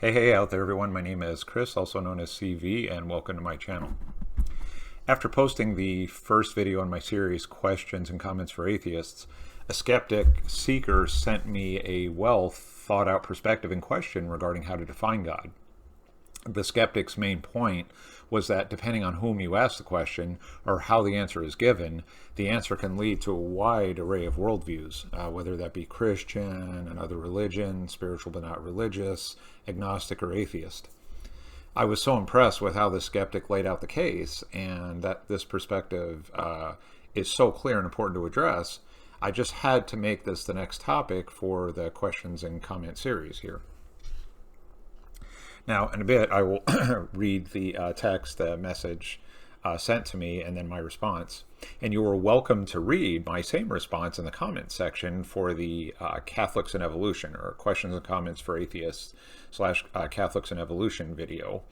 Hey out there everyone, my name is Chris, also known as CV, and welcome to my channel. After posting the first video in my series, Questions and Comments for Atheists, a skeptic seeker sent me a well thought out perspective and question regarding how to define God. The skeptic's main point was that depending on whom you ask the question or how the answer is given, the answer can lead to a wide array of worldviews, whether that be Christian, another religion, spiritual but not religious, agnostic, or atheist. I was so impressed with how the skeptic laid out the case and that this perspective is so clear and important to address. I just had to make this the next topic for the questions and comment series here. Now, in a bit, I will read the text, the message sent to me, and then my response. And you are welcome to read my same response in the comments section for the Catholics and Evolution, or Questions and Comments for Atheists / Catholics and Evolution video.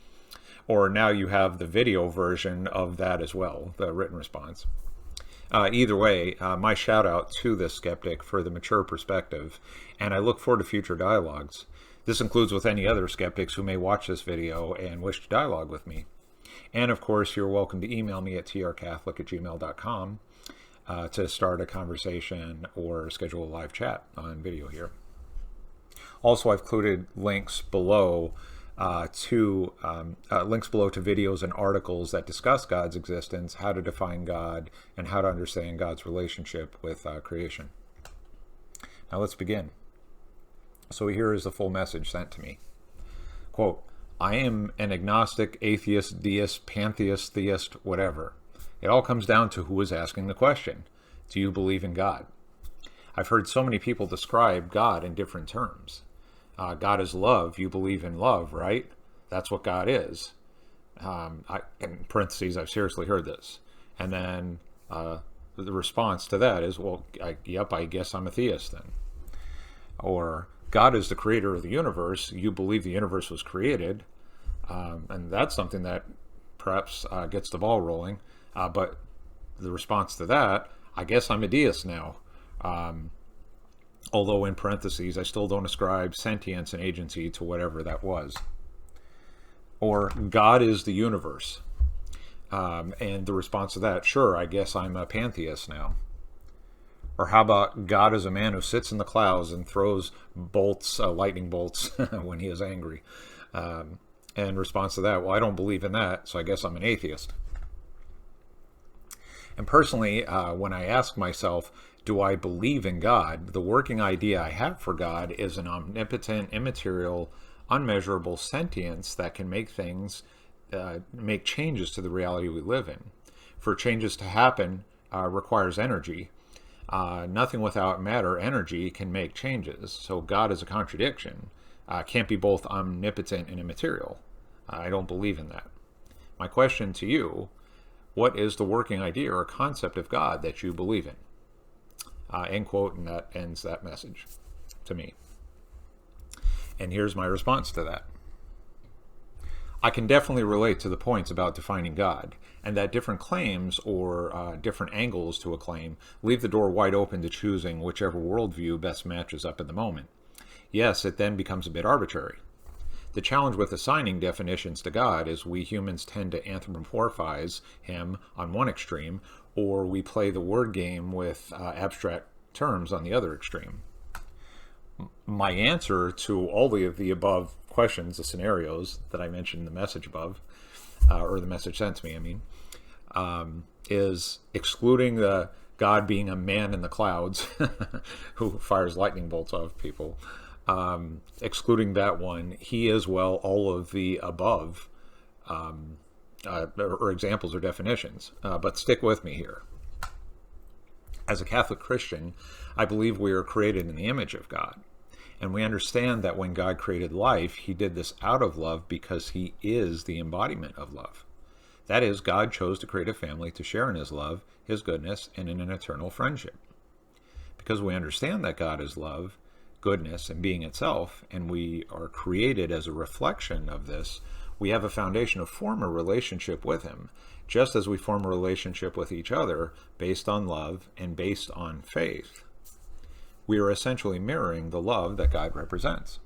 Or now you have the video version of that as well, the written response. Either way, my shout out to this skeptic for the mature perspective, and I look forward to future dialogues. This includes with any other skeptics who may watch this video and wish to dialogue with me. And of course, you're welcome to email me at trcatholic@gmail.com to start a conversation or schedule a live chat on video here. Also, I've included links below to videos and articles that discuss God's existence, how to define God, and how to understand God's relationship with creation. Now let's begin. So here is the full message sent to me. Quote, I am an agnostic, atheist, deist, pantheist, theist, whatever. It all comes down to who is asking the question. Do you believe in God? I've heard so many people describe God in different terms. God is love. You believe in love, right? That's what God is. In parentheses, I've seriously heard this. And then the response to that is, well, yep, I guess I'm a theist then. Or, God is the creator of the universe. You believe the universe was created. And that's something that perhaps gets the ball rolling. But the response to that, I guess I'm a deist now. Although in parentheses, I still don't ascribe sentience and agency to whatever that was. Or God is the universe. And the response to that, sure, I guess I'm a pantheist now. Or how about God is a man who sits in the clouds and throws bolts, lightning bolts, when he is angry? And response to that, well, I don't believe in that, so I guess I'm an atheist. And personally, when I ask myself, do I believe in God, the working idea I have for God is an omnipotent, immaterial, unmeasurable sentience that can make things, make changes to the reality we live in. For changes to happen requires energy. Nothing without matter, energy, can make changes. So God is a contradiction. Can't be both omnipotent and immaterial. I don't believe in that. My question to you, what is the working idea or concept of God that you believe in? End quote, and that ends that message to me. And here's my response to that. I can definitely relate to the points about defining God, and that different claims or different angles to a claim leave the door wide open to choosing whichever worldview best matches up in the moment. Yes, it then becomes a bit arbitrary. The challenge with assigning definitions to God is we humans tend to anthropomorphize him on one extreme, or we play the word game with abstract terms on the other extreme. My answer to all of the above questions, the scenarios that I mentioned in the message above, or the message sent to me, is excluding the God being a man in the clouds who fires lightning bolts off people. Excluding that one, he is, well, all of the above, or examples or definitions. But stick with me here. As a Catholic Christian, I believe we are created in the image of God. And we understand that when God created life, he did this out of love because he is the embodiment of love. That is, God chose to create a family to share in his love, his goodness, and in an eternal friendship. Because we understand that God is love, goodness, and being itself, and we are created as a reflection of this, we have a foundation to form a relationship with him, just as we form a relationship with each other based on love and based on faith. We are essentially mirroring the love that God represents.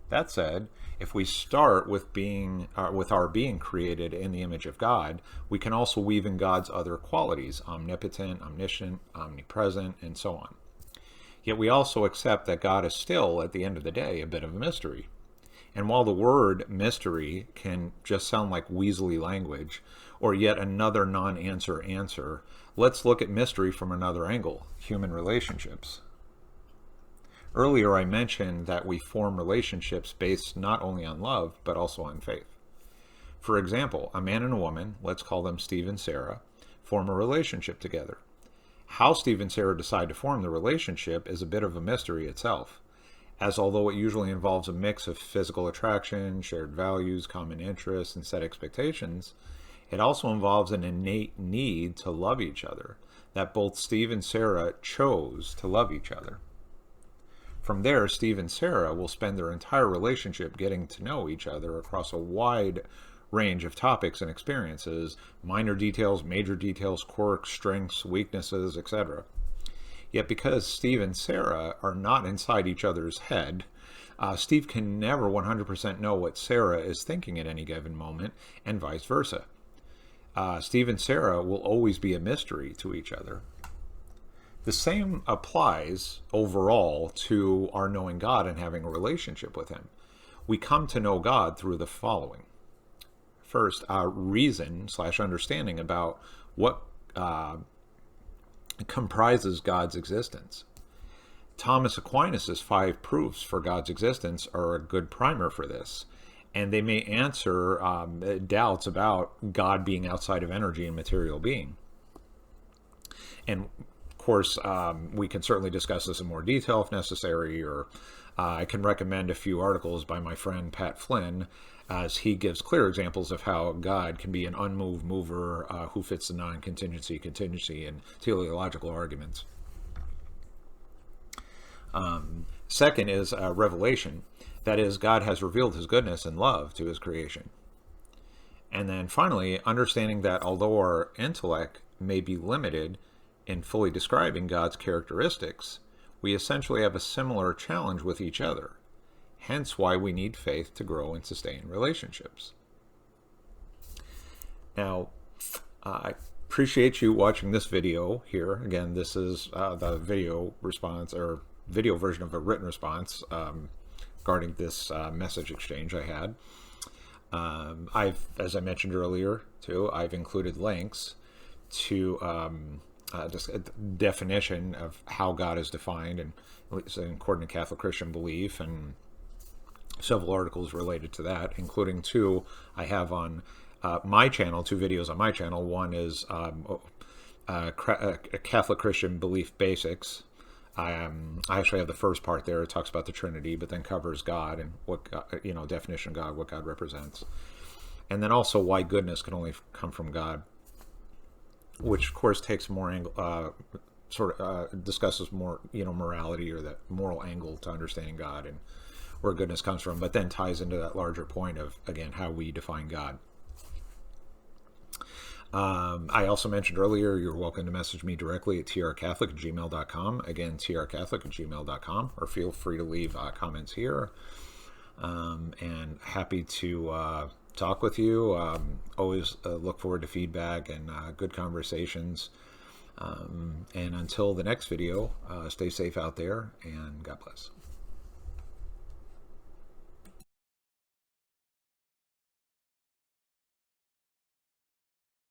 That said, if we start with our being created in the image of God, we can also weave in God's other qualities: omnipotent, omniscient, omnipresent, and so on. Yet we also accept that God is still, at the end of the day, a bit of a mystery. And while the word mystery can just sound like weaselly language, or yet another non-answer answer, let's look at mystery from another angle: human relationships. Earlier I mentioned that we form relationships based not only on love, but also on faith. For example, a man and a woman, let's call them Steve and Sarah, form a relationship together. How Steve and Sarah decide to form the relationship is a bit of a mystery itself, as although it usually involves a mix of physical attraction, shared values, common interests, and set expectations, it also involves an innate need to love each other, that both Steve and Sarah chose to love each other. From there, Steve and Sarah will spend their entire relationship getting to know each other across a wide range of topics and experiences: minor details, major details, quirks, strengths, weaknesses, etc. Yet because Steve and Sarah are not inside each other's head, Steve can never 100% know what Sarah is thinking at any given moment, and vice versa. Steve and Sarah will always be a mystery to each other. The same applies overall to our knowing God and having a relationship with Him. We come to know God through the following. First, our reason/understanding about what comprises God's existence. Thomas Aquinas' 5 proofs for God's existence are a good primer for this, and they may answer doubts about God being outside of energy and material being. And of course, we can certainly discuss this in more detail if necessary, or I can recommend a few articles by my friend Pat Flynn, as he gives clear examples of how God can be an unmoved mover who fits the non-contingency, contingency, and teleological arguments. Second is revelation. That is, God has revealed His goodness and love to His creation. And then finally, understanding that although our intellect may be limited in fully describing God's characteristics, we essentially have a similar challenge with each other. Hence why we need faith to grow and sustain relationships. Now, I appreciate you watching this video here. Again, this is the video response, or video version of a written response regarding this message exchange I had. As I mentioned earlier too, I've included links to just a definition of how God is defined, and according to Catholic Christian belief, and several articles related to that, including 2 I have on my channel, 2 videos on my channel. One is Catholic Christian Belief Basics. I actually have the first part there. It talks about the Trinity, but then covers God and what God, definition of God, what God represents, and then also why goodness can only come from God, which of course takes more angle, discusses more, morality, or that moral angle to understanding God and where goodness comes from, but then ties into that larger point of, again, how we define God. I also mentioned earlier, you're welcome to message me directly at trcatholic@gmail.com. Again, trcatholic@gmail.com, or feel free to leave comments here. And happy to talk with you. Always look forward to feedback and good conversations. And until the next video, stay safe out there, and God bless.